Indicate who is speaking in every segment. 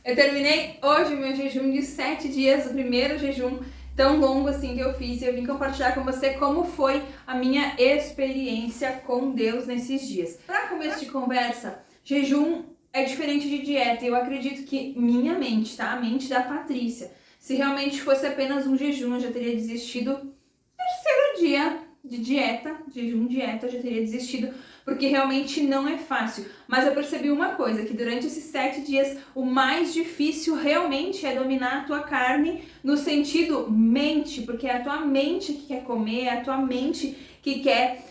Speaker 1: Eu terminei hoje o meu jejum de 7 dias, o primeiro jejum tão longo assim que eu fiz, e eu vim compartilhar com você como foi a minha experiência com Deus nesses dias. Para começo de conversa, jejum é diferente de dieta, e eu acredito que minha mente, tá? A mente da Patrícia, se realmente fosse apenas um jejum, eu já teria desistido no terceiro dia de dieta, jejum dieta, eu já teria desistido, porque realmente não é fácil. Mas eu percebi uma coisa, que durante esses 7 dias, o mais difícil realmente é dominar a tua carne no sentido mente, porque é a tua mente que quer comer, é a tua mente que quer,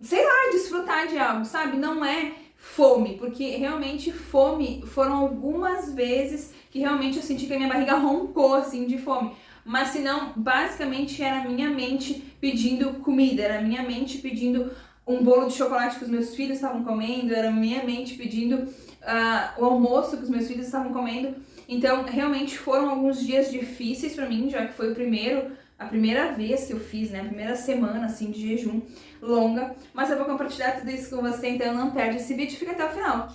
Speaker 1: sei lá, desfrutar de algo, sabe? Não é fome, porque realmente fome foram algumas vezes que realmente eu senti que a minha barriga roncou, assim, de fome. Mas se não, basicamente era a minha mente pedindo comida, era a minha mente pedindo um bolo de chocolate que os meus filhos estavam comendo, era a minha mente pedindo o almoço que os meus filhos estavam comendo. Então, realmente foram alguns dias difíceis para mim, já que foi a primeira vez que eu fiz, né, a primeira semana, assim, de jejum longa. Mas eu vou compartilhar tudo isso com você, então não perde esse vídeo e fica até o final.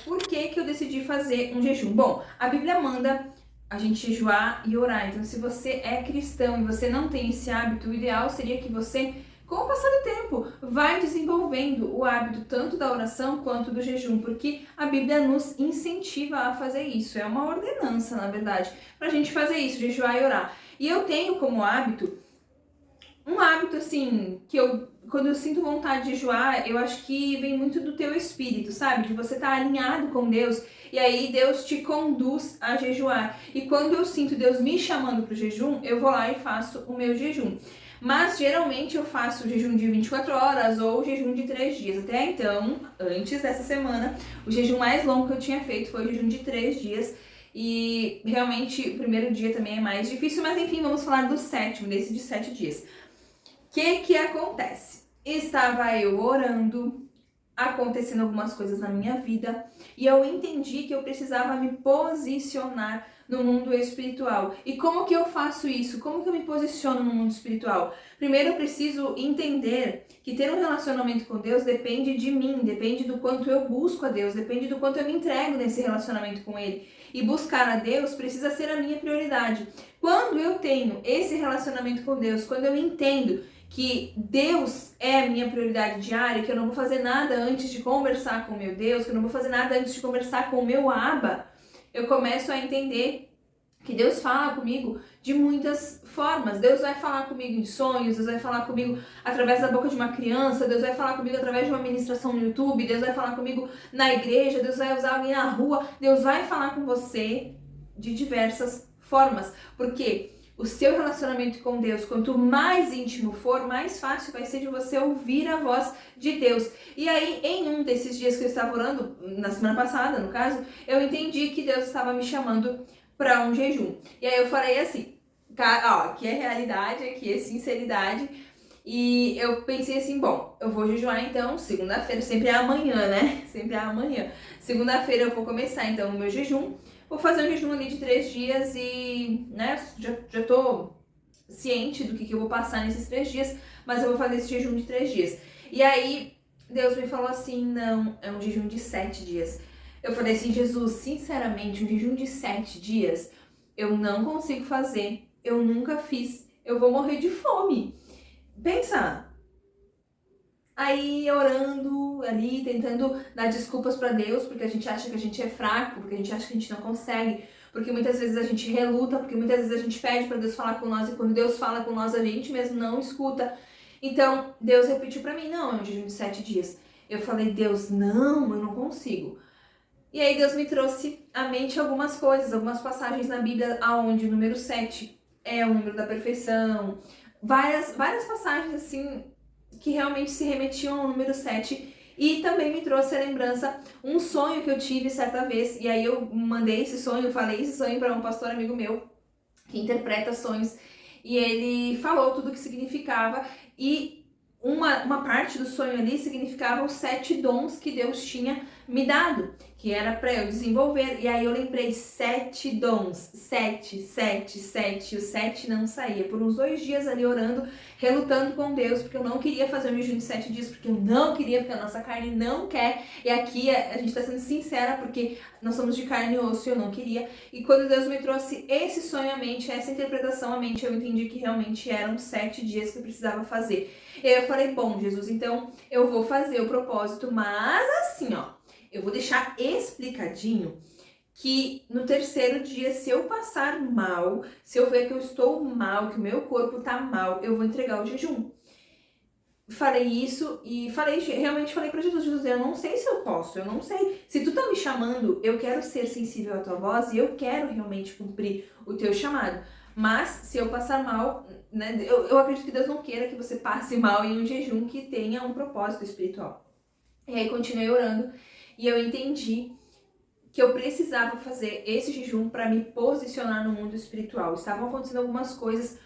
Speaker 1: Por que que eu decidi fazer um jejum? Bom, a Bíblia manda a gente jejuar e orar. Então, se você é cristão e você não tem esse hábito, o ideal seria que você, com o passar do tempo, vai desenvolvendo o hábito tanto da oração quanto do jejum, porque a Bíblia nos incentiva a fazer isso. É uma ordenança, na verdade, pra gente fazer isso, jejuar e orar. E eu tenho como hábito, um hábito assim, que quando eu sinto vontade de jejuar, eu acho que vem muito do teu espírito, sabe? De você estar alinhado com Deus, e aí Deus te conduz a jejuar. E quando eu sinto Deus me chamando para o jejum, eu vou lá e faço o meu jejum. Mas geralmente eu faço o jejum de 24 horas ou o jejum de 3 dias. Até então, antes dessa semana, o jejum mais longo que eu tinha feito foi o jejum de 3 dias. E realmente o primeiro dia também é mais difícil, mas enfim, vamos falar do sétimo, desse de 7 dias. O que acontece? Estava eu orando, acontecendo algumas coisas na minha vida, e eu entendi que eu precisava me posicionar no mundo espiritual. E como que eu faço isso? Como que eu me posiciono no mundo espiritual? Primeiro eu preciso entender que ter um relacionamento com Deus depende de mim, depende do quanto eu busco a Deus, depende do quanto eu me entrego nesse relacionamento com Ele. E buscar a Deus precisa ser a minha prioridade. Quando eu tenho esse relacionamento com Deus, quando eu entendo que Deus é a minha prioridade diária, que eu não vou fazer nada antes de conversar com o meu Deus, que eu não vou fazer nada antes de conversar com o meu Abba, eu começo a entender que Deus fala comigo de muitas formas. Deus vai falar comigo em sonhos, Deus vai falar comigo através da boca de uma criança, Deus vai falar comigo através de uma ministração no YouTube, Deus vai falar comigo na igreja, Deus vai usar alguém na rua, Deus vai falar com você de diversas formas, porque o seu relacionamento com Deus, quanto mais íntimo for, mais fácil vai ser de você ouvir a voz de Deus. E aí, em um desses dias que eu estava orando, na semana passada, no caso, eu entendi que Deus estava me chamando para um jejum. E aí eu falei assim, ó, aqui é realidade, aqui é sinceridade. E eu pensei assim, bom, eu vou jejuar então segunda-feira, sempre é amanhã, né? Sempre é amanhã. Segunda-feira eu vou começar então o meu jejum. Vou fazer um jejum ali de 3 dias e, né, já tô ciente do que eu vou passar nesses 3 dias, mas eu vou fazer esse jejum de 3 dias. E aí, Deus me falou assim, não, é um jejum de 7 dias. Eu falei assim, Jesus, sinceramente, um jejum de 7 dias, eu não consigo fazer, eu nunca fiz, eu vou morrer de fome. Pensa. Aí orando ali, tentando dar desculpas para Deus, porque a gente acha que a gente é fraco, porque a gente acha que a gente não consegue, porque muitas vezes a gente reluta, porque muitas vezes a gente pede para Deus falar com nós e quando Deus fala com nós a gente mesmo não escuta. Então Deus repetiu para mim, não, é um jejum de 7 dias. Eu falei, Deus, não, eu não consigo. E aí Deus me trouxe à mente algumas coisas, algumas passagens na Bíblia aonde o número 7 é o número da perfeição, várias passagens assim que realmente se remetiam ao número 7, e também me trouxe a lembrança um sonho que eu tive certa vez, e aí eu mandei esse sonho, falei esse sonho para um pastor amigo meu que interpreta sonhos, e ele falou tudo o que significava, e uma parte do sonho ali significava os 7 dons que Deus tinha me dado, que era para eu desenvolver. E aí eu lembrei 7 dons, 7, 7, 7, e o 7 não saía. Por uns 2 dias ali orando, relutando com Deus, porque eu não queria fazer um jejum de 7 dias, porque eu não queria, porque a nossa carne não quer. E aqui a gente tá sendo sincera, porque nós somos de carne e osso e eu não queria. E quando Deus me trouxe esse sonho à mente, essa interpretação à mente, eu entendi que realmente eram 7 dias que eu precisava fazer. E aí eu falei, bom, Jesus, então eu vou fazer o propósito, mas assim, ó, eu vou deixar explicadinho que no 3º dia, se eu passar mal, se eu ver que eu estou mal, que o meu corpo tá mal, eu vou entregar o jejum. Falei isso e realmente falei pra Jesus, eu não sei se eu posso, eu não sei. Se tu tá me chamando, eu quero ser sensível à tua voz e eu quero realmente cumprir o teu chamado. Mas se eu passar mal, né, eu acredito que Deus não queira que você passe mal em um jejum que tenha um propósito espiritual. E aí continuei orando e eu entendi que eu precisava fazer esse jejum para me posicionar no mundo espiritual. Estavam acontecendo algumas coisas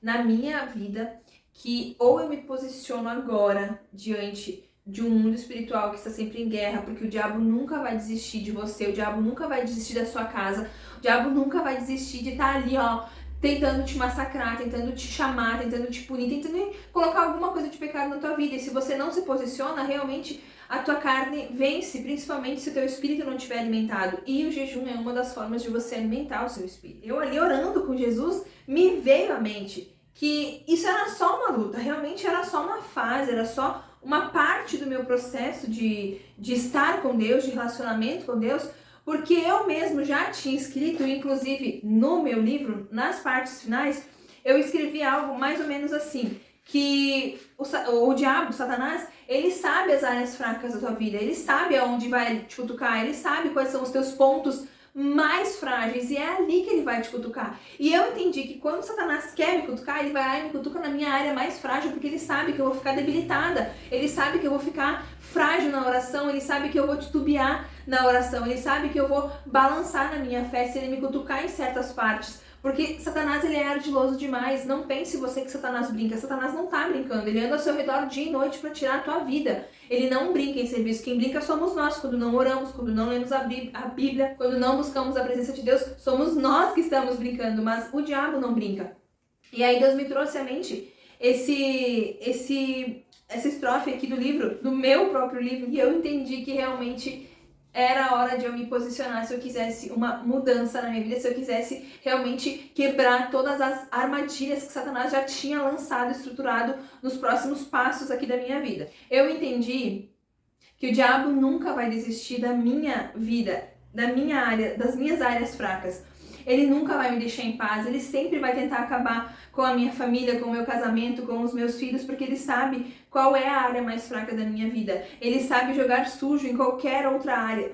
Speaker 1: na minha vida que ou eu me posiciono agora diante de um mundo espiritual que está sempre em guerra, porque o diabo nunca vai desistir de você, o diabo nunca vai desistir da sua casa, o diabo nunca vai desistir de estar ali, ó, tentando te massacrar, tentando te chamar, tentando te punir, tentando colocar alguma coisa de pecado na tua vida. E se você não se posiciona, realmente a tua carne vence, principalmente se o teu espírito não estiver alimentado. E o jejum é uma das formas de você alimentar o seu espírito. Eu ali orando com Jesus, me veio à mente que isso era só uma luta, realmente era só uma fase, era só uma parte do meu processo de estar com Deus, de relacionamento com Deus, porque eu mesmo já tinha escrito, inclusive no meu livro, nas partes finais, eu escrevi algo mais ou menos assim, que o diabo, Satanás, ele sabe as áreas fracas da tua vida, ele sabe aonde vai te cutucar, ele sabe quais são os teus pontos mais frágeis e é ali que ele vai te cutucar. E eu entendi que quando Satanás quer me cutucar, ele vai lá e me cutuca na minha área mais frágil, porque ele sabe que eu vou ficar debilitada, ele sabe que eu vou ficar frágil na oração, ele sabe que eu vou titubear na oração, ele sabe que eu vou balançar na minha fé se ele me cutucar em certas partes. Porque Satanás, ele é ardiloso demais. Não pense você que Satanás brinca. Satanás não tá brincando. Ele anda ao seu redor dia e noite para tirar a tua vida. Ele não brinca em serviço. Quem brinca somos nós, quando não oramos, quando não lemos a Bíblia, quando não buscamos a presença de Deus. Somos nós que estamos brincando, mas o diabo não brinca. E aí Deus me trouxe à mente essa estrofe aqui do livro, do meu próprio livro, e eu entendi que realmente era a hora de eu me posicionar se eu quisesse uma mudança na minha vida, se eu quisesse realmente quebrar todas as armadilhas que Satanás já tinha lançado, estruturado nos próximos passos aqui da minha vida. Eu entendi que o diabo nunca vai desistir da minha vida, da minha área, das minhas áreas fracas. Ele nunca vai me deixar em paz, ele sempre vai tentar acabar com a minha família, com o meu casamento, com os meus filhos, porque ele sabe qual é a área mais fraca da minha vida. Ele sabe jogar sujo em qualquer outra área.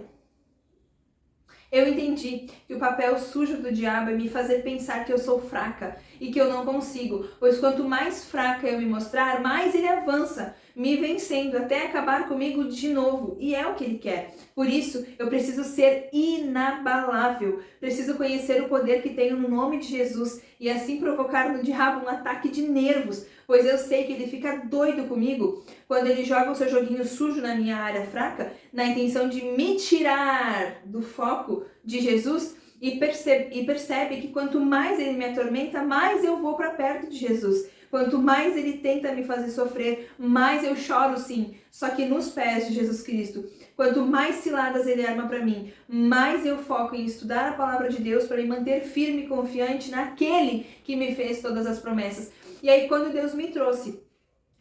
Speaker 1: Eu entendi que o papel sujo do diabo é me fazer pensar que eu sou fraca e que eu não consigo, pois quanto mais fraca eu me mostrar, mais ele avança, me vencendo até acabar comigo de novo, e é o que ele quer. Por isso, eu preciso ser inabalável, preciso conhecer o poder que tenho no nome de Jesus e assim provocar no diabo um ataque de nervos, pois eu sei que ele fica doido comigo quando ele joga o seu joguinho sujo na minha área fraca, na intenção de me tirar do foco de Jesus, e percebe que quanto mais ele me atormenta, mais eu vou para perto de Jesus. Quanto mais ele tenta me fazer sofrer, mais eu choro sim, só que nos pés de Jesus Cristo. Quanto mais ciladas ele arma para mim, mais eu foco em estudar a palavra de Deus para me manter firme e confiante naquele que me fez todas as promessas. E aí quando Deus me trouxe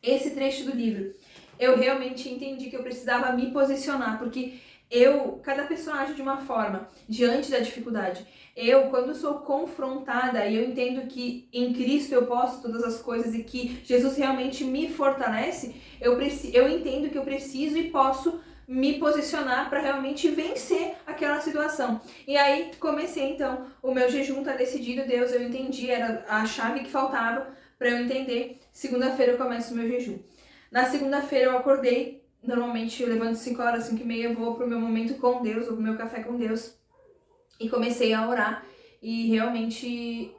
Speaker 1: esse trecho do livro, eu realmente entendi que eu precisava me posicionar, porque cada pessoa age de uma forma diante da dificuldade. Quando sou confrontada e eu entendo que em Cristo eu posso todas as coisas e que Jesus realmente me fortalece, eu entendo que eu preciso e posso me posicionar para realmente vencer aquela situação. E aí comecei então, o meu jejum tá decidido, Deus, eu entendi, era a chave que faltava para eu entender. Segunda-feira eu começo o meu jejum. Na segunda-feira eu acordei, normalmente eu levanto 5 horas, 5 e meia, eu vou pro meu momento com Deus, vou pro meu café com Deus. E comecei a orar e realmente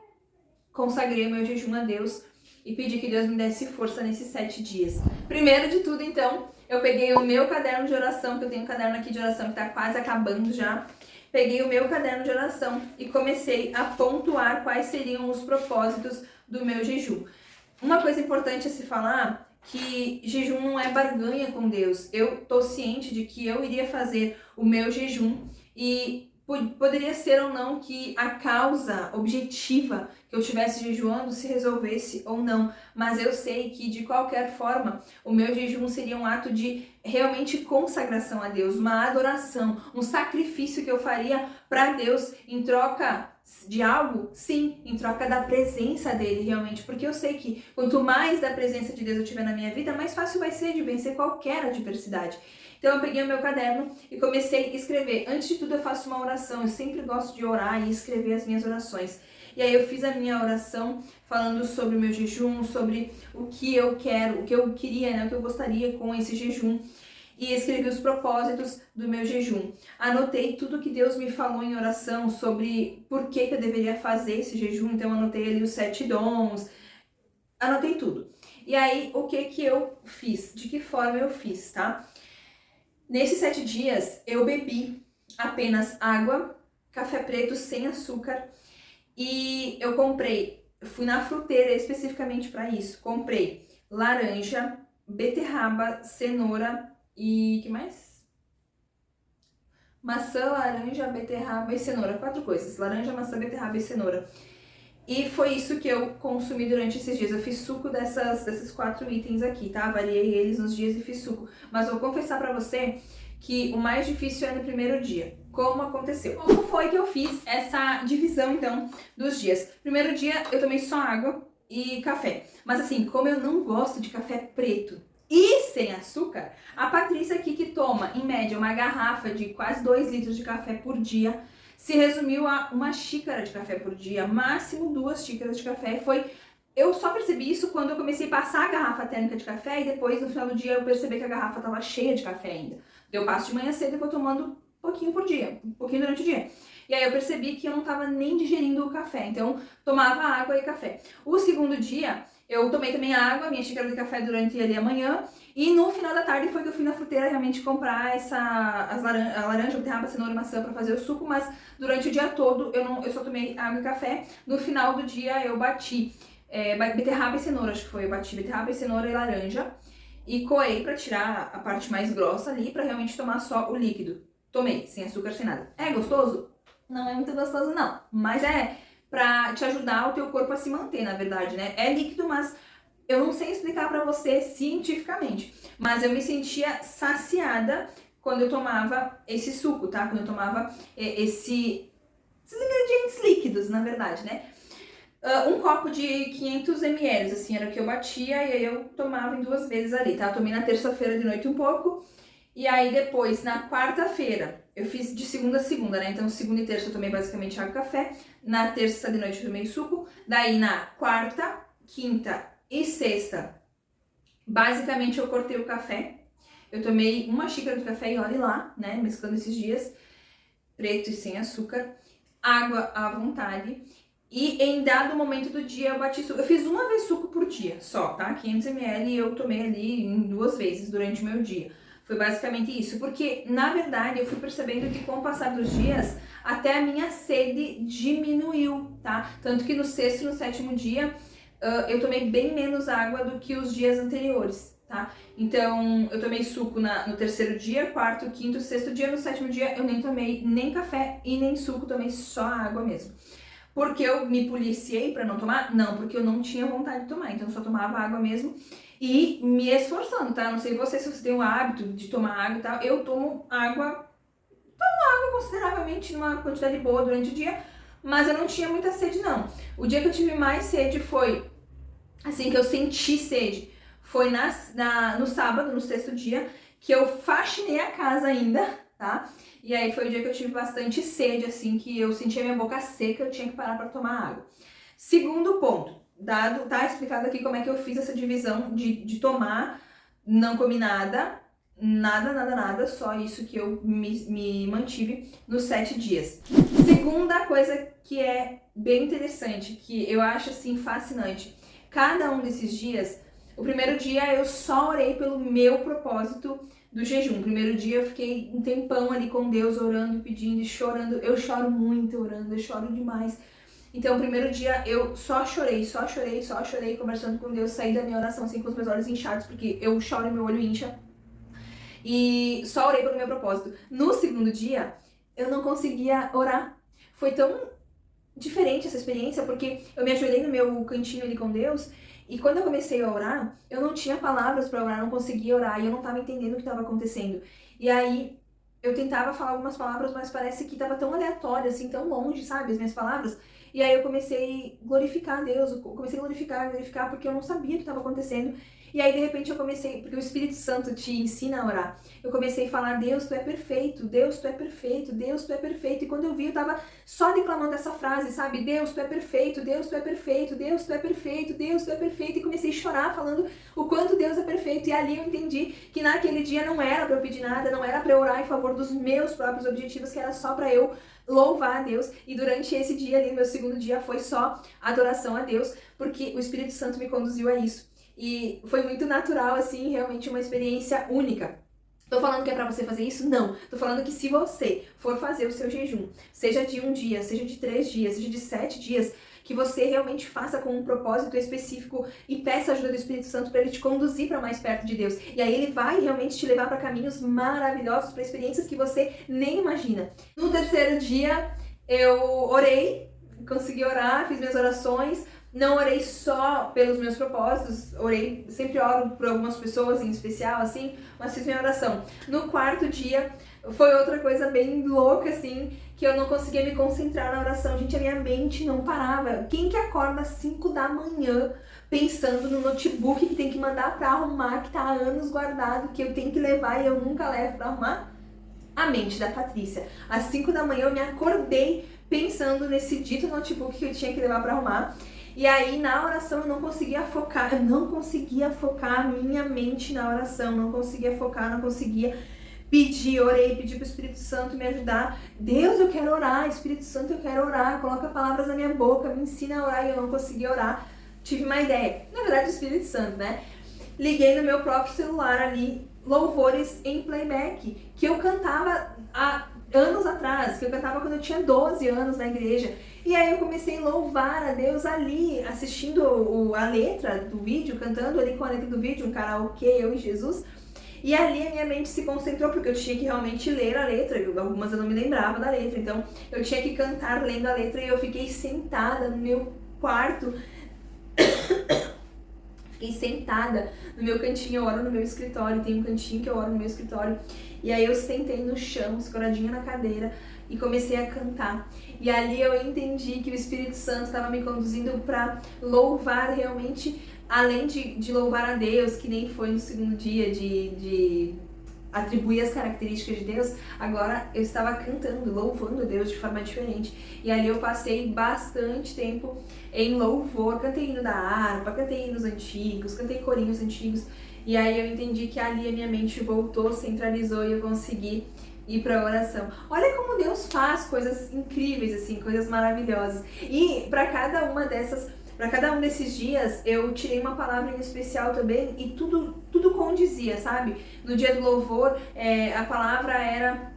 Speaker 1: consagrei o meu jejum a Deus e pedi que Deus me desse força nesses 7 dias. Primeiro de tudo, então, eu peguei o meu caderno de oração, que eu tenho um caderno aqui de oração que tá quase acabando já. Peguei o meu caderno de oração e comecei a pontuar quais seriam os propósitos do meu jejum. Uma coisa importante a se falar, que jejum não é barganha com Deus. Eu tô ciente de que eu iria fazer o meu jejum e poderia ser ou não que a causa objetiva que eu estivesse jejuando se resolvesse ou não, mas eu sei que de qualquer forma o meu jejum seria um ato de realmente consagração a Deus, uma adoração, um sacrifício que eu faria para Deus em troca de algo? Sim, em troca da presença dele realmente, porque eu sei que quanto mais da presença de Deus eu tiver na minha vida, mais fácil vai ser de vencer qualquer adversidade. Então eu peguei o meu caderno e comecei a escrever. Antes de tudo eu faço uma oração, eu sempre gosto de orar e escrever as minhas orações. E aí eu fiz a minha oração falando sobre o meu jejum, sobre o que eu quero, o que eu queria, né, o que eu gostaria com esse jejum. E escrevi os propósitos do meu jejum. Anotei tudo que Deus me falou em oração sobre por que eu deveria fazer esse jejum. Então anotei ali os 7 dons, anotei tudo. E aí o que eu fiz? De que forma eu fiz, tá? Nesses 7 dias eu bebi apenas água, café preto sem açúcar e eu fui na fruteira especificamente para isso, comprei laranja, beterraba, cenoura e que mais? Maçã, laranja, beterraba e cenoura, 4 coisas, laranja, maçã, beterraba e cenoura. E foi isso que eu consumi durante esses dias. Eu fiz suco desses 4 itens aqui, tá? Variei eles nos dias e fiz suco. Mas vou confessar pra você que o mais difícil é no primeiro dia. Como aconteceu? Como foi que eu fiz essa divisão, então, dos dias? Primeiro dia eu tomei só água e café. Mas assim, como eu não gosto de café preto e sem açúcar, a Patrícia aqui que toma, em média, uma garrafa de quase 2 litros de café por dia, se resumiu a 1 xícara de café por dia, máximo 2 xícaras de café. Eu só percebi isso quando eu comecei a passar a garrafa térmica de café e depois, no final do dia, eu percebi que a garrafa estava cheia de café ainda. Eu passo de manhã cedo e vou tomando um pouquinho por dia, um pouquinho durante o dia. E aí eu percebi que eu não estava nem digerindo o café, então tomava água e café. O segundo dia, eu tomei também água, minha xícara de café durante ali a manhã, e no final da tarde foi que eu fui na fruteira realmente comprar a laranja, beterraba, cenoura e maçã para fazer o suco, mas durante o dia todo eu só tomei água e café. No final do dia eu bati beterraba e cenoura, acho que foi, eu bati beterraba e cenoura e laranja e coei para tirar a parte mais grossa ali, para realmente tomar só o líquido. Tomei, sem açúcar, sem nada. É gostoso? Não é muito gostoso não, mas é pra te ajudar o teu corpo a se manter, na verdade, né? É líquido, mas eu não sei explicar pra você cientificamente, mas eu me sentia saciada quando eu tomava esse suco, tá? Quando eu tomava esses ingredientes líquidos, na verdade, né? Um copo de 500 ml, assim, era o que eu batia e aí eu tomava em 2 vezes ali, tá? Eu tomei na terça-feira de noite um pouco e aí depois, na quarta-feira, eu fiz de segunda a segunda, né? Então, segunda e terça eu tomei basicamente água e café. Na terça de noite eu tomei suco. Daí, na quarta, quinta e sexta, basicamente eu cortei o café. Eu tomei 1 xícara de café e olhe lá, né? Mesclando esses dias, preto e sem açúcar. Água à vontade. E em dado momento do dia eu bati suco. Eu fiz 1 vez suco por dia, só, tá? 500 ml e eu tomei ali em 2 vezes durante o meu dia. Foi basicamente isso, porque na verdade eu fui percebendo que com o passar dos dias até a minha sede diminuiu, tá? Tanto que no 6º e no 7º dia eu tomei bem menos água do que os dias anteriores, tá? Então eu tomei suco no 3º dia, 4º, 5º, 6º dia, no 7º dia eu nem tomei nem café e nem suco, tomei só água mesmo. Porque eu me policiei pra não tomar? Não, porque eu não tinha vontade de tomar, então eu só tomava água mesmo. E me esforçando, tá? Não sei você se você tem o hábito de tomar água e tal. Eu tomo água consideravelmente numa quantidade boa durante o dia, mas eu não tinha muita sede, não. O dia que eu tive mais sede foi, assim, que eu senti sede, foi no sábado, no 6º dia, que eu faxinei a casa ainda, tá? E aí foi o dia que eu tive bastante sede, assim, que eu sentia minha boca seca, eu tinha que parar pra tomar água. Segundo ponto. Tá explicado aqui como é que eu fiz essa divisão de tomar, não comi nada, só isso que eu me mantive nos 7 dias. Segunda coisa que é bem interessante, que eu acho assim fascinante, cada um desses dias, O primeiro dia eu só orei pelo meu propósito do jejum. O primeiro dia eu fiquei um tempão ali com Deus, orando, pedindo e chorando. Eu choro muito orando, eu choro demais. Então, o primeiro dia eu só chorei, conversando com Deus, saí da minha oração assim com os meus olhos inchados, porque eu choro e meu olho incha. E só orei pelo meu propósito. No segundo dia, eu não conseguia orar. Foi tão diferente essa experiência, porque eu me ajoelhei no meu cantinho ali com Deus, e quando eu comecei a orar, eu não tinha palavras para orar, não conseguia orar, e eu não estava entendendo o que estava acontecendo. E aí, eu tentava falar algumas palavras, mas parece que estava tão aleatório, assim, tão longe, sabe, as minhas palavras. E aí eu comecei a glorificar a Deus, eu comecei a glorificar, porque eu não sabia o que estava acontecendo. E aí, de repente, eu comecei, porque o Espírito Santo te ensina a orar, eu comecei a falar, Deus, Tu é perfeito, Deus, Tu é perfeito, Deus, Tu é perfeito. E quando eu vi, eu tava só declamando essa frase, sabe? Deus, Tu é perfeito, Deus, Tu é perfeito, Deus, Tu é perfeito, Deus, Tu é perfeito. E comecei a chorar falando o quanto Deus é perfeito. E ali eu entendi que naquele dia não era pra eu pedir nada, não era pra eu orar em favor dos meus próprios objetivos, que era só pra eu louvar a Deus. E durante esse dia ali, meu segundo dia, foi só adoração a Deus, porque o Espírito Santo me conduziu a isso. E foi muito natural, assim, realmente uma experiência única. Tô falando que é pra você fazer isso? Não. Tô falando que se você for fazer o seu jejum, seja de 1 dia, seja de 3 dias, seja de 7 dias, que você realmente faça com um propósito específico e peça a ajuda do Espírito Santo para ele te conduzir para mais perto de Deus. E aí ele vai realmente te levar para caminhos maravilhosos, para experiências que você nem imagina. No terceiro dia, eu orei, consegui orar, fiz minhas orações. Não orei só pelos meus propósitos, orei, sempre oro por algumas pessoas em especial, assim, mas fiz minha oração. No quarto dia, foi outra coisa bem louca, assim, que eu não conseguia me concentrar na oração. Gente, a minha mente não parava. Quem que acorda às 5 da manhã pensando no notebook que tem que mandar pra arrumar, que tá há anos guardado, que eu tenho que levar e eu nunca levo pra arrumar? A mente da Patrícia. Às 5 da manhã eu me acordei pensando nesse dito notebook que eu tinha que levar pra arrumar. E aí, na oração, eu não conseguia focar a minha mente na oração, não conseguia focar, não conseguia pedir, orei, pedi pro Espírito Santo me ajudar. Deus, eu quero orar, Espírito Santo, eu quero orar, coloca palavras na minha boca, me ensina a orar, e eu não conseguia orar. Tive uma ideia, na verdade, o Espírito Santo, né? Liguei no meu próprio celular ali, louvores em playback, que eu cantava há anos atrás, que eu cantava quando eu tinha 12 anos na igreja. E aí eu comecei a louvar a Deus ali, assistindo a letra do vídeo, cantando ali com a letra do vídeo, um karaokê, eu e Jesus. E ali a minha mente se concentrou, porque eu tinha que realmente ler a letra, algumas eu não me lembrava da letra, então eu tinha que cantar lendo a letra, e eu fiquei sentada no meu quarto, fiquei sentada no meu cantinho, eu oro no meu escritório, tem um cantinho que eu oro no meu escritório, e aí eu sentei no chão, escoradinha na cadeira, e comecei a cantar. E ali eu entendi que o Espírito Santo estava me conduzindo para louvar realmente, além de louvar a Deus, que nem foi no segundo dia de atribuir as características de Deus, agora eu estava cantando, louvando a Deus de forma diferente. E ali eu passei bastante tempo em louvor, cantei hino da harpa, cantei hinos antigos, cantei corinhos antigos, e aí eu entendi que ali a minha mente voltou, centralizou e eu consegui ir para a oração. Olha como Deus faz coisas incríveis, assim, coisas maravilhosas. E para cada um desses dias, eu tirei uma palavra em especial também, e tudo condizia, sabe? No dia do louvor, a palavra era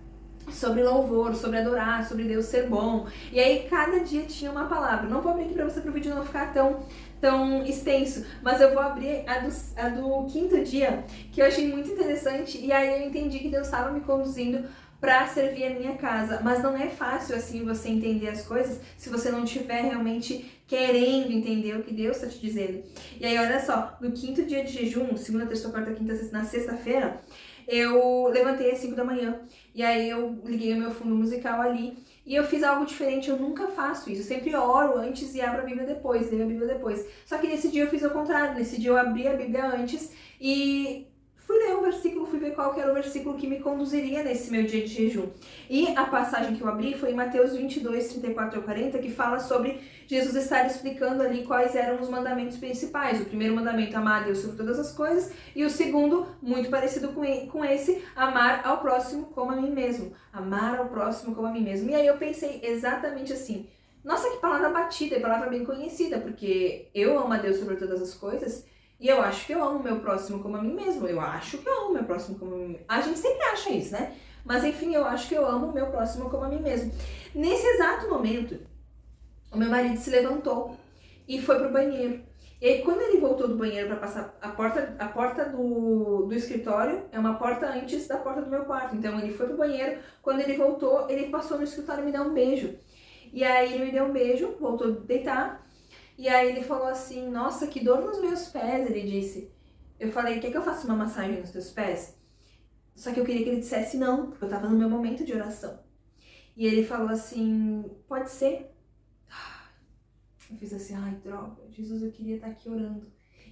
Speaker 1: sobre louvor, sobre adorar, sobre Deus ser bom. E aí cada dia tinha uma palavra. Não vou abrir aqui para você, para o vídeo não ficar tão extenso, mas eu vou abrir a do quinto dia, que eu achei muito interessante, e aí eu entendi que Deus estava me conduzindo para servir a minha casa. Mas não é fácil assim você entender as coisas se você não estiver realmente querendo entender o que Deus está te dizendo. E aí olha só, no quinto dia de jejum, segunda, terça, quarta, quinta, sexta, na sexta-feira, eu levantei às 5 da manhã, e aí eu liguei o meu fundo musical ali, e eu fiz algo diferente. Eu nunca faço isso, eu sempre oro antes e abro a Bíblia depois, leio a Bíblia depois. Só que nesse dia eu fiz o contrário, nesse dia eu abri a Bíblia antes e fui ler um versículo, fui ver qual que era o versículo que me conduziria nesse meu dia de jejum. E a passagem que eu abri foi em Mateus 22, 34 a 40, que fala sobre Jesus estar explicando ali quais eram os mandamentos principais. O primeiro mandamento, amar a Deus sobre todas as coisas, e o segundo, muito parecido com esse, amar ao próximo como a mim mesmo. Amar ao próximo como a mim mesmo. E aí eu pensei exatamente assim, nossa, que palavra batida, é palavra bem conhecida, porque eu amo a Deus sobre todas as coisas, E eu acho que eu amo o meu próximo como a mim mesmo. Eu acho que eu amo o meu próximo como a mim mesmo. A gente sempre acha isso, né? Mas enfim, eu acho que eu amo o meu próximo como a mim mesmo. Nesse exato momento, o meu marido se levantou e foi pro banheiro. E aí, quando ele voltou do banheiro para passar a porta do escritório é uma porta antes da porta do meu quarto. Então, ele foi pro banheiro. Quando ele voltou, ele passou no escritório e me deu um beijo. E aí, ele me deu um beijo, voltou a deitar. E aí, ele falou assim, nossa, que dor nos meus pés, ele disse. Eu falei, quer que eu faça uma massagem nos teus pés? Só que eu queria que ele dissesse não, porque eu tava no meu momento de oração. E ele falou assim, pode ser? Eu fiz assim, ai, droga, Jesus, eu queria estar aqui orando.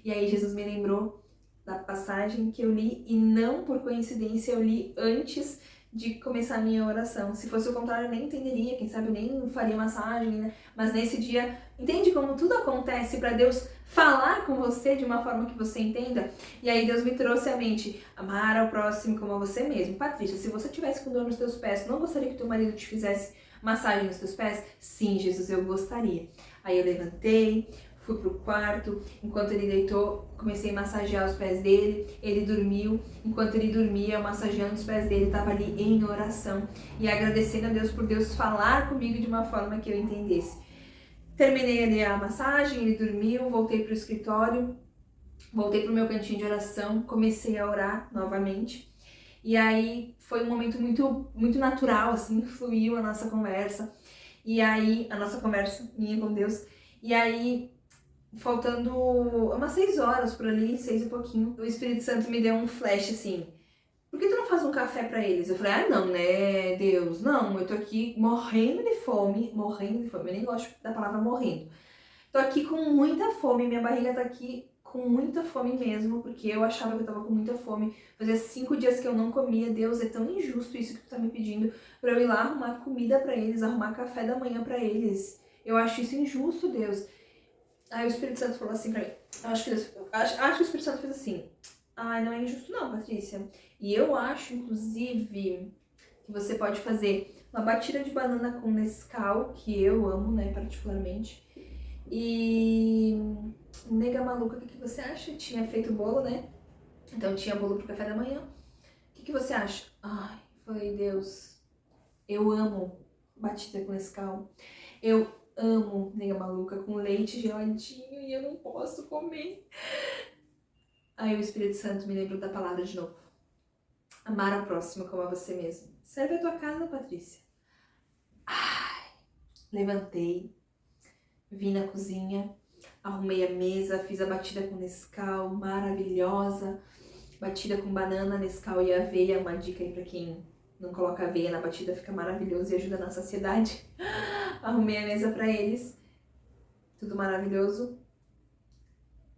Speaker 1: E aí Jesus me lembrou da passagem que eu li, e não por coincidência eu li antes de começar a minha oração. Se fosse o contrário, eu nem entenderia, quem sabe eu nem faria massagem, né? Mas nesse dia, entende como tudo acontece para Deus falar com você de uma forma que você entenda? E aí Deus me trouxe à mente, amar ao próximo como a você mesmo. Patrícia, se você tivesse com dor nos teus pés, não gostaria que teu marido te fizesse massagem nos teus pés? Sim, Jesus, eu gostaria. Aí eu levantei, fui pro quarto, enquanto ele deitou, comecei a massagear os pés dele, ele dormiu, enquanto ele dormia, eu massageando os pés dele, estava ali em oração e agradecendo a Deus por Deus falar comigo de uma forma que eu entendesse. Terminei ali a massagem, ele dormiu, voltei pro escritório, voltei pro meu cantinho de oração, comecei a orar novamente. E aí foi um momento muito natural, assim, fluiu a nossa conversa. E aí, a nossa conversa, minha com Deus. E aí, faltando umas 6 horas por ali, 6 e pouquinho, o Espírito Santo me deu um flash assim, por que tu não faz um café pra eles? Eu falei, não, né, Deus, não, eu tô aqui morrendo de fome, eu nem gosto da palavra morrendo. Tô aqui com muita fome, minha barriga tá aqui com muita fome mesmo, porque eu achava que eu tava com muita fome. Fazia 5 dias que eu não comia. Deus, é tão injusto isso que tu tá me pedindo pra eu ir lá arrumar comida pra eles, arrumar café da manhã pra eles. Eu acho isso injusto, Deus. Aí o Espírito Santo falou assim pra mim, acho que o Espírito Santo fez assim, ai, não é injusto não, Patrícia. E eu acho, inclusive, que você pode fazer uma batida de banana com Nescau, que eu amo, né, particularmente. E nega maluca, o que você acha? Tinha feito bolo, né? Então tinha bolo pro café da manhã. O que você acha? Ai, falei, Deus, eu amo batida com Nescau. Eu amo nega maluca com leite geladinho e eu não posso comer. Aí o Espírito Santo me lembrou da palavra de novo. Amar ao próximo como a você mesmo. Serve a tua casa, Patrícia. Ai, levantei. Vim na cozinha, arrumei a mesa, fiz a batida com Nescau, maravilhosa. Batida com banana, Nescau e aveia, uma dica aí pra quem não coloca aveia na batida, fica maravilhoso e ajuda na saciedade. Arrumei a mesa pra eles, tudo maravilhoso.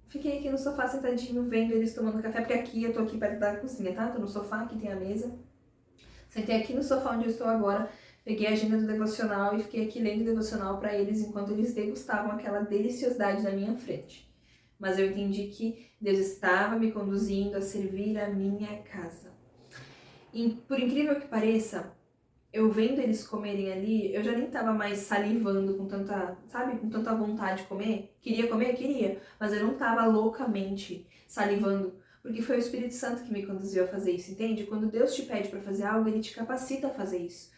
Speaker 1: Fiquei aqui no sofá sentadinho, vendo eles tomando café, porque aqui eu tô aqui perto da cozinha, tá? Tô no sofá, aqui tem a mesa. Sentei aqui no sofá onde eu estou agora. Peguei a agenda do devocional e fiquei aqui lendo o devocional para eles enquanto eles degustavam aquela deliciosidade na minha frente. Mas eu entendi que Deus estava me conduzindo a servir a minha casa. E por incrível que pareça, eu vendo eles comerem ali, eu já nem estava mais salivando com tanta, sabe, com tanta vontade de comer. Queria comer? Queria. Mas eu não estava loucamente salivando. Porque foi o Espírito Santo que me conduziu a fazer isso, entende? Quando Deus te pede para fazer algo, Ele te capacita a fazer isso.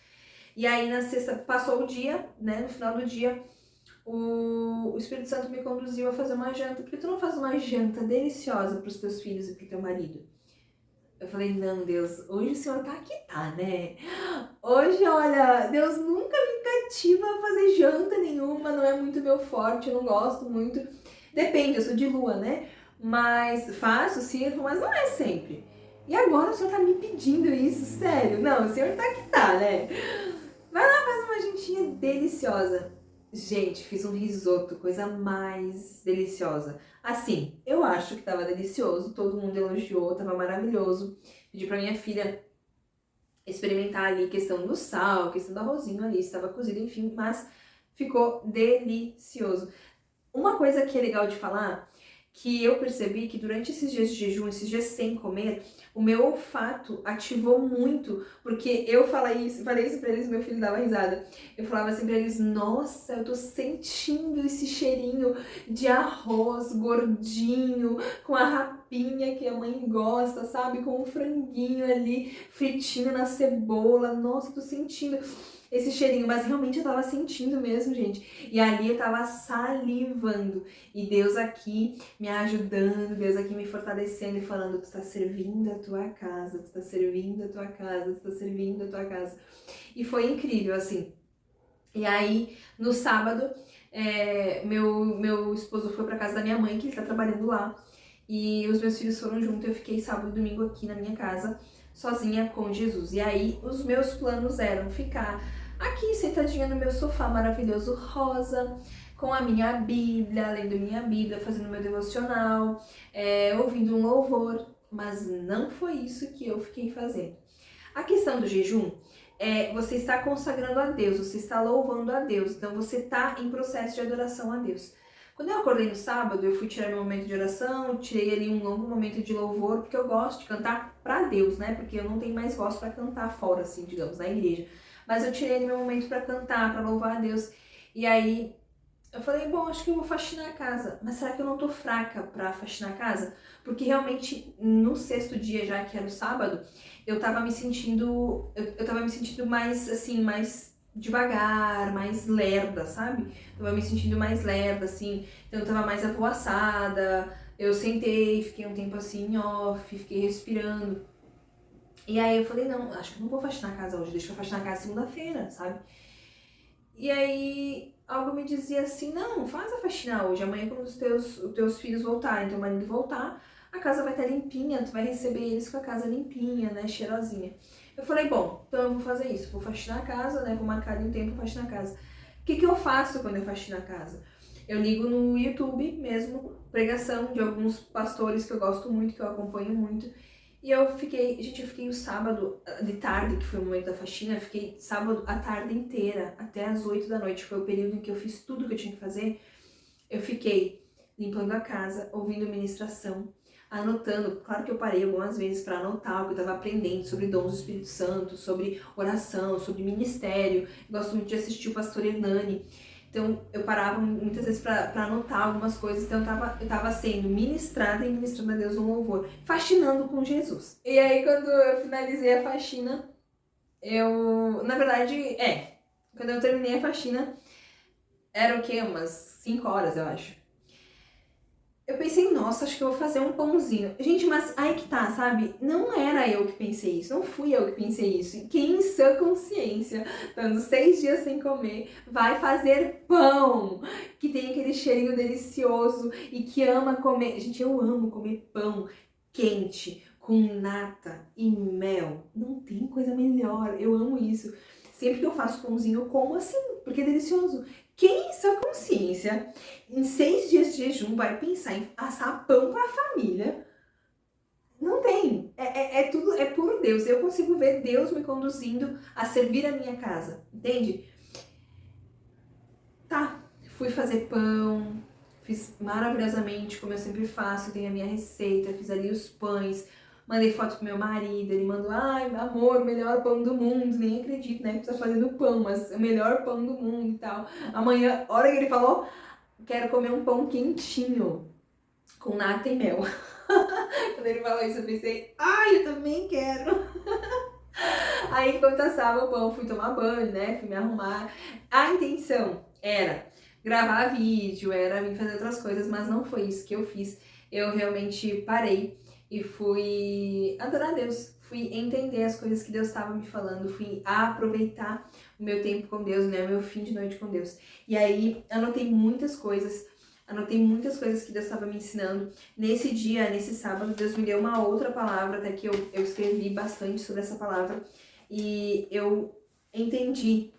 Speaker 1: E aí na sexta, passou o dia, né, no final do dia, o Espírito Santo me conduziu a fazer uma janta. Por que tu não faz uma janta deliciosa para os teus filhos e para o teu marido? Eu falei, não, Deus, hoje o Senhor tá aqui, tá, né? Hoje, olha, Deus nunca me cativa a fazer janta nenhuma, não é muito meu forte, eu não gosto muito. Depende, eu sou de lua, né? Mas faço, sirvo, mas não é sempre. E agora o Senhor tá me pedindo isso, sério? Não, o Senhor tá aqui, tá, né? Vai lá, faz uma jantinha deliciosa. Gente, fiz um risoto, coisa mais deliciosa. Assim, eu acho que tava delicioso, todo mundo elogiou, tava maravilhoso. Pedi pra minha filha experimentar ali questão do sal, questão do arrozinho ali, estava cozido, enfim, mas ficou delicioso. Uma coisa que é legal de falar que eu percebi que durante esses dias de jejum, esses dias sem comer, o meu olfato ativou muito, porque eu falei isso pra eles, meu filho dava risada. Eu falava assim pra eles, nossa, eu tô sentindo esse cheirinho de arroz gordinho, com a rapinha que a mãe gosta, sabe? Com o franguinho ali, fritinho na cebola. Nossa, eu tô sentindo esse cheirinho, mas realmente eu tava sentindo mesmo, gente. E ali eu tava salivando. E Deus aqui me ajudando, Deus aqui me fortalecendo e falando, tu tá servindo a tua casa, tu tá servindo a tua casa, tu tá servindo a tua casa. E foi incrível, assim. E aí, no sábado, meu esposo foi pra casa da minha mãe, que ele tá trabalhando lá. E os meus filhos foram junto, eu fiquei sábado e domingo aqui na minha casa, sozinha com Jesus. E aí, os meus planos eram ficar aqui sentadinha no meu sofá maravilhoso rosa, com a minha Bíblia, lendo minha Bíblia, fazendo meu devocional, ouvindo um louvor, mas não foi isso que eu fiquei fazendo. A questão do jejum é você está consagrando a Deus, você está louvando a Deus, então você está em processo de adoração a Deus. Quando eu acordei no sábado, eu fui tirar meu momento de oração, tirei ali um longo momento de louvor, porque eu gosto de cantar pra Deus, né? Porque eu não tenho mais voz pra cantar fora, assim, digamos, na igreja. Mas eu tirei ali meu momento pra cantar, pra louvar a Deus. E aí eu falei, bom, acho que eu vou faxinar a casa. Mas será que eu não tô fraca pra faxinar a casa? Porque realmente, no sexto dia, já que era o sábado, eu tava me sentindo... Eu tava me sentindo mais, assim, mais devagar, mais lerda, sabe? Tava me sentindo mais lerda, assim. Então eu tava mais avoaçada. Eu sentei, fiquei um tempo assim em off, fiquei respirando. E aí eu falei, não, acho que eu não vou faxinar a casa hoje, deixa eu faxinar a casa segunda-feira, sabe? E aí algo me dizia assim, não, faz a faxina hoje, amanhã quando os teus filhos voltarem, teu marido voltar, a casa vai estar limpinha, tu vai receber eles com a casa limpinha, né, cheirosinha. Eu falei, bom, então eu vou fazer isso, vou faxinar a casa, né, vou marcar ali um tempo pra faxinar a casa. O que eu faço quando eu faxino a casa? Eu ligo no YouTube mesmo, pregação de alguns pastores que eu gosto muito, que eu acompanho muito, e eu fiquei o sábado de tarde, que foi o momento da faxina, eu fiquei sábado a tarde inteira, até as 8 da noite, foi o período em que eu fiz tudo que eu tinha que fazer. Eu fiquei limpando a casa, ouvindo ministração, anotando. Claro que eu parei algumas vezes para anotar o que eu estava aprendendo sobre dons do Espírito Santo, sobre oração, sobre ministério. Eu gosto muito de assistir o pastor Hernani. Então eu parava muitas vezes para anotar algumas coisas, então eu tava sendo ministrada e ministrando a Deus no louvor, faxinando com Jesus. E aí quando eu finalizei a faxina, na verdade, quando eu terminei a faxina, era o quê? Umas 5 horas, eu acho. Eu pensei, nossa, acho que eu vou fazer um pãozinho. Gente, mas aí que tá, sabe? Não era eu que pensei isso, não fui eu que pensei isso. E quem em sã consciência, dando 6 dias sem comer, vai fazer pão, que tem aquele cheirinho delicioso e que ama comer. Gente, eu amo comer pão quente, com nata e mel. Não tem coisa melhor, eu amo isso. Sempre que eu faço pãozinho, eu como assim, porque é delicioso. Quem em sua consciência, em 6 dias de jejum, vai pensar em assar pão para a família? Não tem. Tudo, é por Deus. Eu consigo ver Deus me conduzindo a servir a minha casa, entende? Tá, fui fazer pão, fiz maravilhosamente, como eu sempre faço, tenho a minha receita, fiz ali os pães, mandei foto pro meu marido, ele mandou, ai, amor, o melhor pão do mundo, nem acredito, né, que você tá fazendo pão, mas o melhor pão do mundo e tal. Amanhã, hora que ele falou, quero comer um pão quentinho, com nata e mel. Quando ele falou isso, eu pensei, ai, eu também quero. Aí, enquanto assava o pão, fui tomar banho, né, fui me arrumar. A intenção era gravar vídeo, era vir fazer outras coisas, mas não foi isso que eu fiz. Eu realmente parei e fui adorar a Deus, fui entender as coisas que Deus estava me falando, fui aproveitar o meu tempo com Deus, né, o meu fim de noite com Deus. E aí, anotei muitas coisas que Deus estava me ensinando. Nesse dia, nesse sábado, Deus me deu uma outra palavra, até que eu escrevi bastante sobre essa palavra, e eu entendi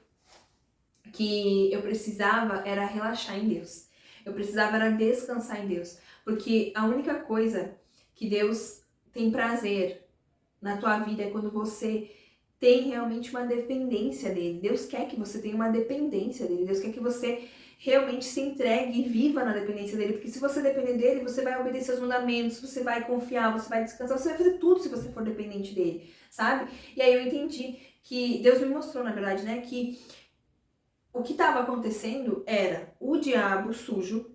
Speaker 1: que eu precisava era relaxar em Deus. Eu precisava era descansar em Deus. Porque a única coisa que Deus tem prazer na tua vida é quando você tem realmente uma dependência dele. Deus quer que você tenha uma dependência dele. Deus quer que você realmente se entregue e viva na dependência dele, porque se você depender dele, você vai obedecer os mandamentos, você vai confiar, você vai descansar, você vai fazer tudo se você for dependente dele, sabe? E aí eu entendi que Deus me mostrou, na verdade, né, que o que estava acontecendo era o diabo sujo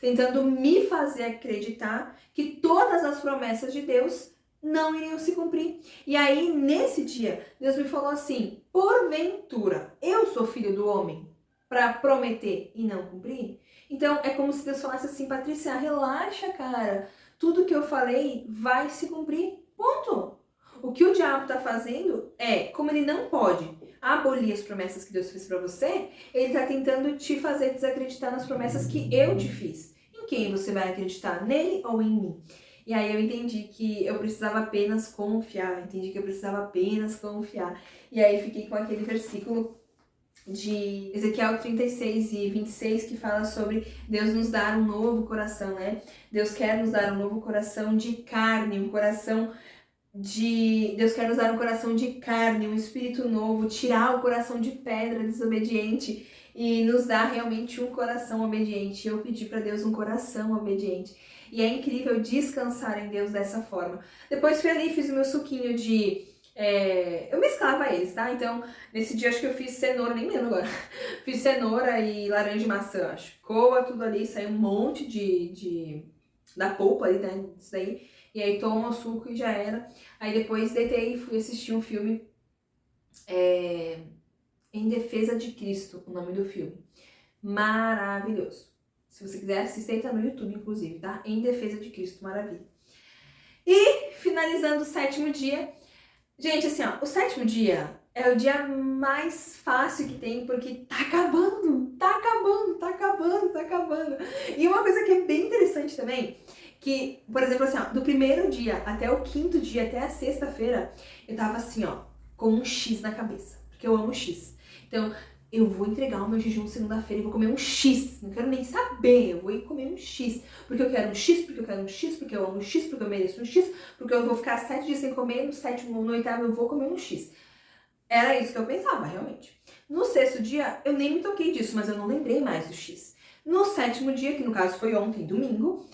Speaker 1: tentando me fazer acreditar que todas as promessas de Deus não iriam se cumprir. E aí, nesse dia, Deus me falou assim: porventura, eu sou filho do homem para prometer e não cumprir? Então, é como se Deus falasse assim: Patrícia, relaxa, cara. Tudo que eu falei vai se cumprir. Ponto. O que o diabo está fazendo é, como ele não pode abolir as promessas que Deus fez para você, ele está tentando te fazer desacreditar nas promessas que eu te fiz. Em quem você vai acreditar? Nele ou em mim? E aí eu entendi que eu precisava apenas confiar, E aí fiquei com aquele versículo de Ezequiel 36:26, que fala sobre Deus nos dar um novo coração, né? Deus quer nos dar um novo coração de carne, Deus quer nos dar um coração de carne, um espírito novo, tirar o coração de pedra desobediente e nos dar realmente um coração obediente. Eu pedi para Deus um coração obediente. E é incrível descansar em Deus dessa forma. Depois fui ali e fiz o meu suquinho de... eu mesclava eles, tá? Então, nesse dia acho que eu fiz cenoura, nem lembro agora. Fiz cenoura e laranja e maçã, acho. Coa tudo ali, saiu um monte da polpa ali, né? Isso daí. E aí toma o suco e já era. Aí depois deitei e fui assistir um filme, Em Defesa de Cristo, o nome do filme. Maravilhoso. Se você quiser assistir, tá no YouTube, inclusive, tá? Em Defesa de Cristo, maravilha. E finalizando o 7º dia. Gente, assim, ó, o 7º dia é o dia mais fácil que tem, porque tá acabando. E uma coisa que é bem interessante também, que, por exemplo, assim, ó, do primeiro dia até o 5º dia, até a sexta-feira, eu tava assim, ó, com um X na cabeça, porque eu amo X. Então, eu vou entregar o meu jejum segunda-feira e vou comer um X, não quero nem saber, eu vou ir comer um X, porque eu quero um X, porque eu quero um X, porque eu amo um X, porque eu mereço um X, porque eu vou ficar 7 dias sem comer, no 7º, no 8º eu vou comer um X. Era isso que eu pensava, realmente. No 6º dia, eu nem me toquei disso, mas eu não lembrei mais do X. No 7º dia, que no caso foi ontem, domingo,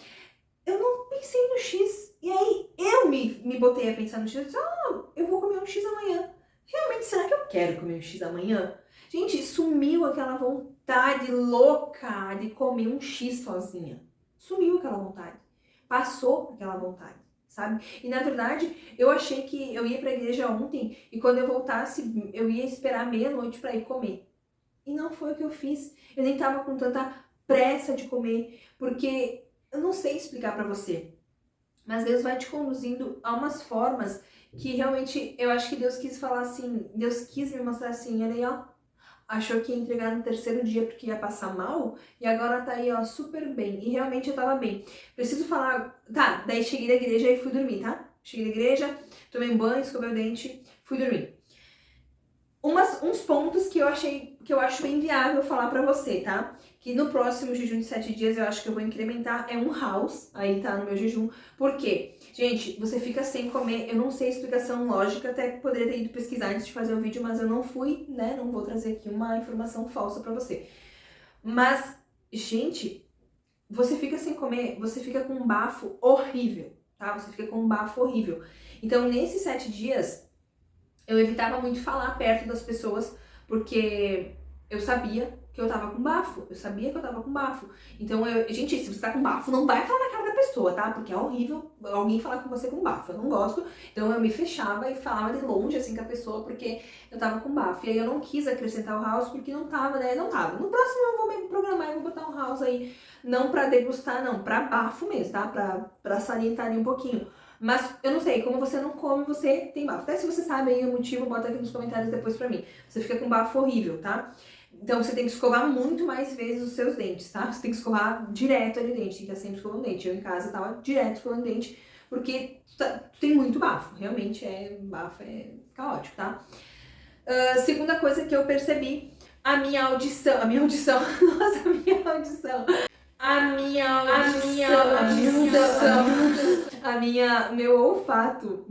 Speaker 1: eu não pensei no X. E aí, eu me botei a pensar no X. Eu disse, eu vou comer um X amanhã. Realmente, será que eu quero comer um X amanhã? Gente, sumiu aquela vontade louca de comer um X sozinha. Sumiu aquela vontade. Passou aquela vontade, sabe? E, na verdade, eu achei que eu ia pra igreja ontem e quando eu voltasse, eu ia esperar meia-noite pra ir comer. E não foi o que eu fiz. Eu nem tava com tanta pressa de comer, porque... eu não sei explicar pra você, mas Deus vai te conduzindo a umas formas que realmente eu acho que Deus quis falar assim, Deus quis me mostrar assim, olha aí, ó, achou que ia entregar no 3º dia porque ia passar mal e agora tá aí, ó, super bem. E realmente eu tava bem. Preciso falar, tá, daí cheguei da igreja e fui dormir, tá? Cheguei da igreja, tomei um banho, escovei o dente, fui dormir. Uns pontos que eu acho bem viável falar pra você, tá? Que no próximo jejum de 7 dias eu acho que eu vou incrementar, é um house, aí tá no meu jejum. Por quê? Gente, você fica sem comer, eu não sei a explicação lógica, até poderia ter ido pesquisar antes de fazer o vídeo, mas eu não fui, né? Não vou trazer aqui uma informação falsa pra você. Mas, gente, você fica sem comer, você fica com um bafo horrível, tá? Você fica com um bafo horrível. Então, nesses 7 dias... eu evitava muito falar perto das pessoas, porque eu sabia que eu tava com bafo. Então, gente, se você tá com bafo, não vai falar na cara da pessoa, tá? Porque é horrível alguém falar com você com bafo. Eu não gosto. Então, eu me fechava e falava de longe, assim, com a pessoa, porque eu tava com bafo. E aí, eu não quis acrescentar o house, porque não tava, né? Não tava. No próximo, eu vou me programar e vou botar um house aí. Não pra degustar, não. Pra bafo mesmo, tá? Pra salientar ali um pouquinho. Mas eu não sei, como você não come, você tem bafo. Até se você sabe aí o motivo, bota aqui nos comentários depois pra mim. Você fica com bafo horrível, tá? Então você tem que escovar muito mais vezes os seus dentes, tá? Você tem que escovar direto ali o dente, tem que estar sempre escovando dente. Eu em casa tava direto escovando dente, porque tu tem muito bafo. Realmente bafo é caótico, tá? Segunda coisa que eu percebi, a minha audição. Nossa, a minha audição. meu olfato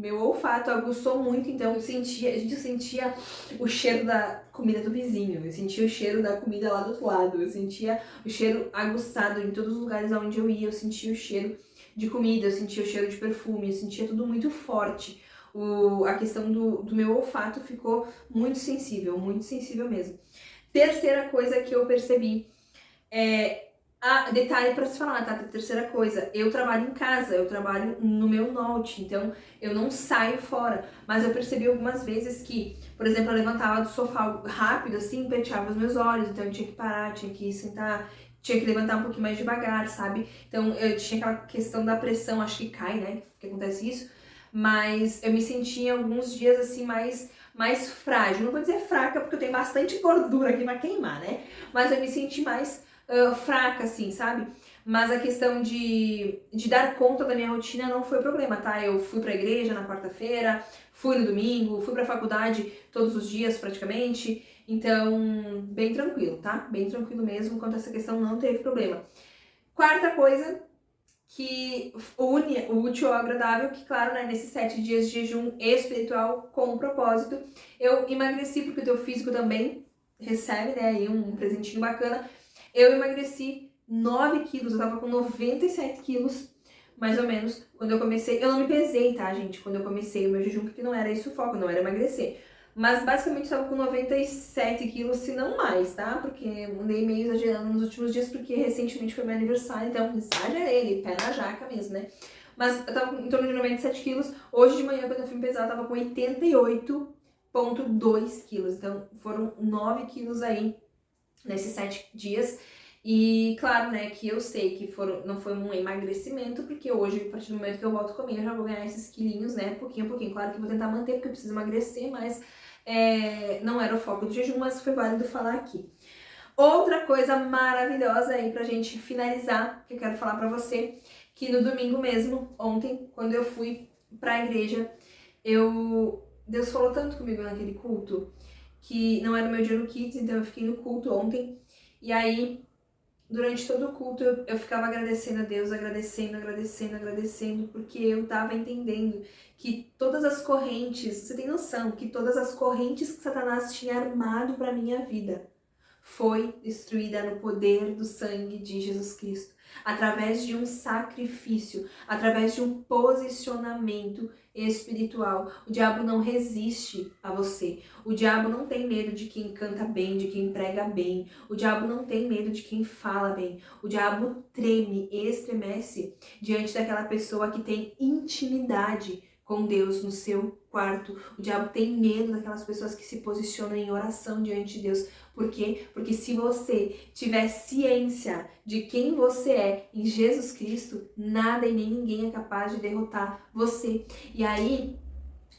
Speaker 1: aguçou muito, então a gente sentia o cheiro da comida do vizinho, eu sentia o cheiro da comida lá do outro lado, eu sentia o cheiro aguçado em todos os lugares onde eu ia, eu sentia o cheiro de comida, eu sentia o cheiro de perfume, eu sentia tudo muito forte. A questão do meu olfato ficou muito sensível mesmo. Terceira coisa que eu percebi detalhe para se falar, tá? Terceira coisa, eu trabalho em casa, eu trabalho no meu note, então eu não saio fora. Mas eu percebi algumas vezes que, por exemplo, eu levantava do sofá rápido, assim, penteava os meus olhos, então eu tinha que parar, tinha que sentar, tinha que levantar um pouquinho mais devagar, sabe? Então eu tinha aquela questão da pressão, acho que cai, né? Que acontece isso. Mas eu me sentia alguns dias assim mais frágil. Não vou dizer fraca, porque eu tenho bastante gordura aqui pra queimar, né? Mas eu me senti mais fraca, assim, sabe? Mas a questão de dar conta da minha rotina não foi problema, tá? Eu fui pra igreja na quarta-feira, fui no domingo, fui pra faculdade todos os dias praticamente, então bem tranquilo, tá? Bem tranquilo mesmo, quanto a essa questão não teve problema. Quarta coisa que une o útil ao agradável, que claro, né, nesses 7 dias de jejum espiritual com um propósito, eu emagreci, porque o teu físico também recebe, né, aí um presentinho bacana. Eu emagreci 9 quilos, eu tava com 97 quilos, mais ou menos, quando eu comecei. Eu não me pesei, tá, gente, quando eu comecei o meu jejum, porque não era esse o foco, não era emagrecer. Mas basicamente eu tava com 97 quilos, se não mais, tá? Porque andei meio exagerando nos últimos dias, porque recentemente foi meu aniversário, então exagerei, pé na jaca mesmo, né? Mas eu tava em torno de 97 quilos. Hoje de manhã, quando eu fui pesar, eu tava com 88,2 quilos. Então foram 9 quilos aí nesses 7 dias. E claro, né, que eu sei que não foi um emagrecimento, porque hoje, a partir do momento que eu volto a comer, eu já vou ganhar esses quilinhos, né, pouquinho a pouquinho. Claro que eu vou tentar manter, porque eu preciso emagrecer, mas não era o foco do jejum, mas foi válido falar aqui. Outra coisa maravilhosa aí pra gente finalizar, que eu quero falar pra você, que no domingo mesmo, ontem, quando eu fui pra igreja, Deus falou tanto comigo naquele culto, que não era o meu dia no Kids, então eu fiquei no culto ontem, e aí, durante todo o culto, eu ficava agradecendo a Deus, agradecendo, porque eu tava entendendo que todas as correntes, você tem noção, que todas as correntes que Satanás tinha armado pra minha vida, foi destruída no poder do sangue de Jesus Cristo, através de um sacrifício, através de um posicionamento espiritual. O diabo não resiste a você. O diabo não tem medo de quem canta bem, de quem prega bem. O diabo não tem medo de quem fala bem. O diabo treme, estremece diante daquela pessoa que tem intimidade com Deus no seu quarto. O diabo tem medo daquelas pessoas que se posicionam em oração diante de Deus. Por quê? Porque se você tiver ciência de quem você é em Jesus Cristo, nada e nem ninguém é capaz de derrotar você. E aí,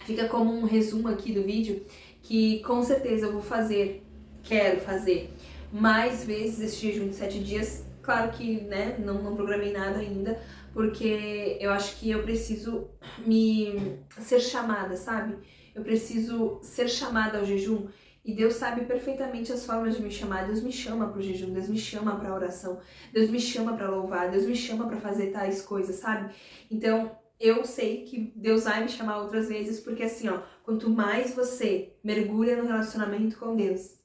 Speaker 1: fica como um resumo aqui do vídeo, que com certeza eu vou quero fazer mais vezes esse jejum de 7 dias. Claro que, né, não programei nada ainda, porque eu acho que eu preciso ser chamada, sabe? Eu preciso ser chamada ao jejum. E Deus sabe perfeitamente as formas de me chamar. Deus me chama para o jejum, Deus me chama para a oração, Deus me chama para louvar, Deus me chama para fazer tais coisas, sabe? Então, eu sei que Deus vai me chamar outras vezes, porque assim, ó, quanto mais você mergulha no relacionamento com Deus,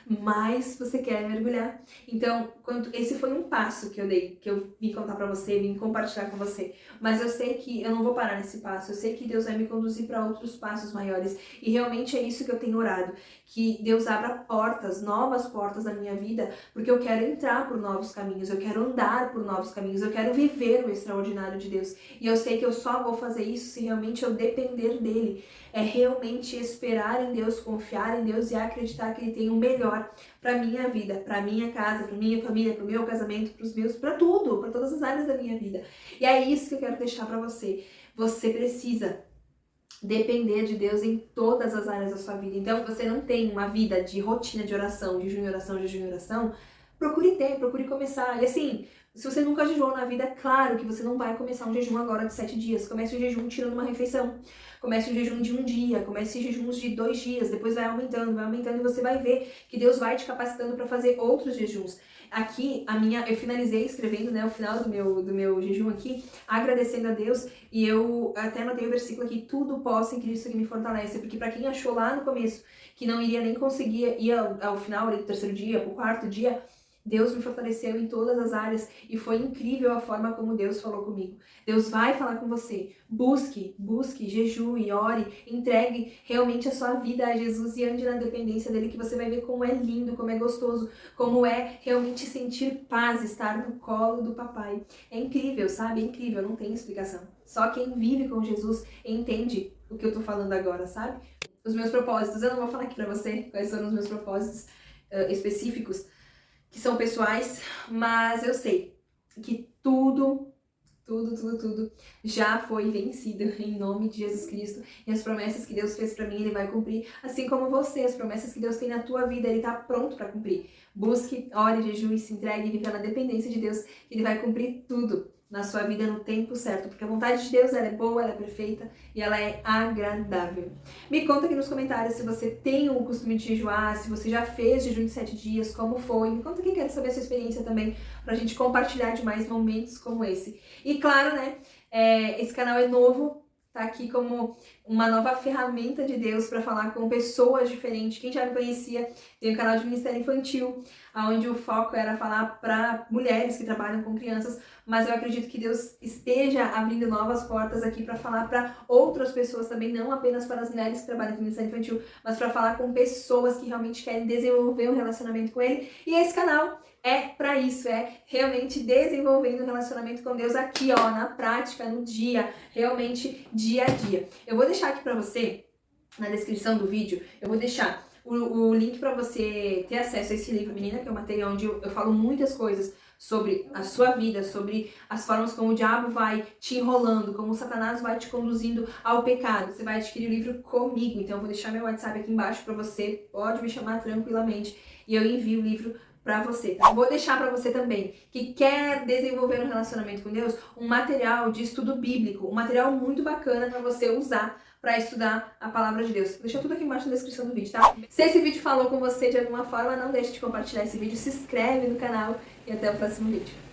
Speaker 1: mais você quer mergulhar. Então, esse foi um passo que eu dei, que eu vim contar pra você, vim compartilhar com você. Mas eu sei que eu não vou parar nesse passo, eu sei que Deus vai me conduzir para outros passos maiores. E realmente é isso que eu tenho orado, que Deus abra portas, novas portas na minha vida, porque eu quero entrar por novos caminhos, eu quero andar por novos caminhos, eu quero viver o extraordinário de Deus. E eu sei que eu só vou fazer isso se realmente eu depender dele. É realmente esperar em Deus, confiar em Deus e acreditar que Ele tem o melhor para minha vida, para minha casa, para minha família, para o meu casamento, para tudo, para todas as áreas da minha vida. E é isso que eu quero deixar para você. Você precisa depender de Deus em todas as áreas da sua vida. Então, você não tem uma vida de rotina de oração, de jejum e oração, procure começar. E assim, se você nunca jejuou na vida, é claro que você não vai começar um jejum agora de 7 dias. Comece o jejum tirando uma refeição. Comece o jejum de 1 dia, comece jejuns de 2 dias, depois vai aumentando e você vai ver que Deus vai te capacitando para fazer outros jejuns. aqui eu finalizei escrevendo, né, o final do meu jejum aqui, agradecendo a Deus, e eu até anotei o versículo aqui: tudo posso em Cristo que me fortalece, porque para quem achou lá no começo que não iria nem conseguir ir ao final ali, do terceiro dia, pro quarto dia, Deus me fortaleceu em todas as áreas e foi incrível a forma como Deus falou comigo. Deus vai falar com você. Busque, jejue, ore, entregue realmente a sua vida a Jesus e ande na dependência dele, que você vai ver como é lindo, como é gostoso, como é realmente sentir paz, estar no colo do papai. É incrível, sabe? É incrível, não tem explicação. Só quem vive com Jesus entende o que eu tô falando agora, sabe? Os meus propósitos, eu não vou falar aqui pra você quais foram os meus propósitos específicos, que são pessoais, mas eu sei que tudo já foi vencido em nome de Jesus Cristo, e as promessas que Deus fez pra mim, Ele vai cumprir, assim como você, as promessas que Deus tem na tua vida, Ele tá pronto pra cumprir. Busque, ore, jejue, se entregue, viva na dependência de Deus, Ele vai cumprir tudo na sua vida no tempo certo, porque a vontade de Deus, ela é boa, ela é perfeita e ela é agradável. Me conta aqui nos comentários se você tem o costume de jejuar, se você já fez jejum de 7 dias, como foi. Me conta aqui, quero saber a sua experiência também, pra gente compartilhar de mais momentos como esse. E claro, né, esse canal é novo, tá aqui como uma nova ferramenta de Deus para falar com pessoas diferentes. Quem já me conhecia, tem um canal de Ministério Infantil, onde o foco era falar para mulheres que trabalham com crianças, mas eu acredito que Deus esteja abrindo novas portas aqui para falar para outras pessoas também, não apenas para as mulheres que trabalham com Ministério Infantil, mas para falar com pessoas que realmente querem desenvolver um relacionamento com Ele. E esse canal é para isso, é realmente desenvolvendo um relacionamento com Deus aqui, ó, na prática, no dia, realmente dia a dia. Eu vou deixar aqui para você, na descrição do vídeo, eu vou deixar o link para você ter acesso a esse livro, Menina que eu matei, onde eu falo muitas coisas sobre a sua vida, sobre as formas como o diabo vai te enrolando, como o Satanás vai te conduzindo ao pecado. Você vai adquirir o livro comigo, então eu vou deixar meu WhatsApp aqui embaixo para você, pode me chamar tranquilamente e eu envio o livro para você, tá? Vou deixar para você também que quer desenvolver um relacionamento com Deus, um material de estudo bíblico, um material muito bacana para você usar para estudar a palavra de Deus. Deixa tudo aqui embaixo na descrição do vídeo, tá? Se esse vídeo falou com você de alguma forma, não deixe de compartilhar esse vídeo, se inscreve no canal e até o próximo vídeo.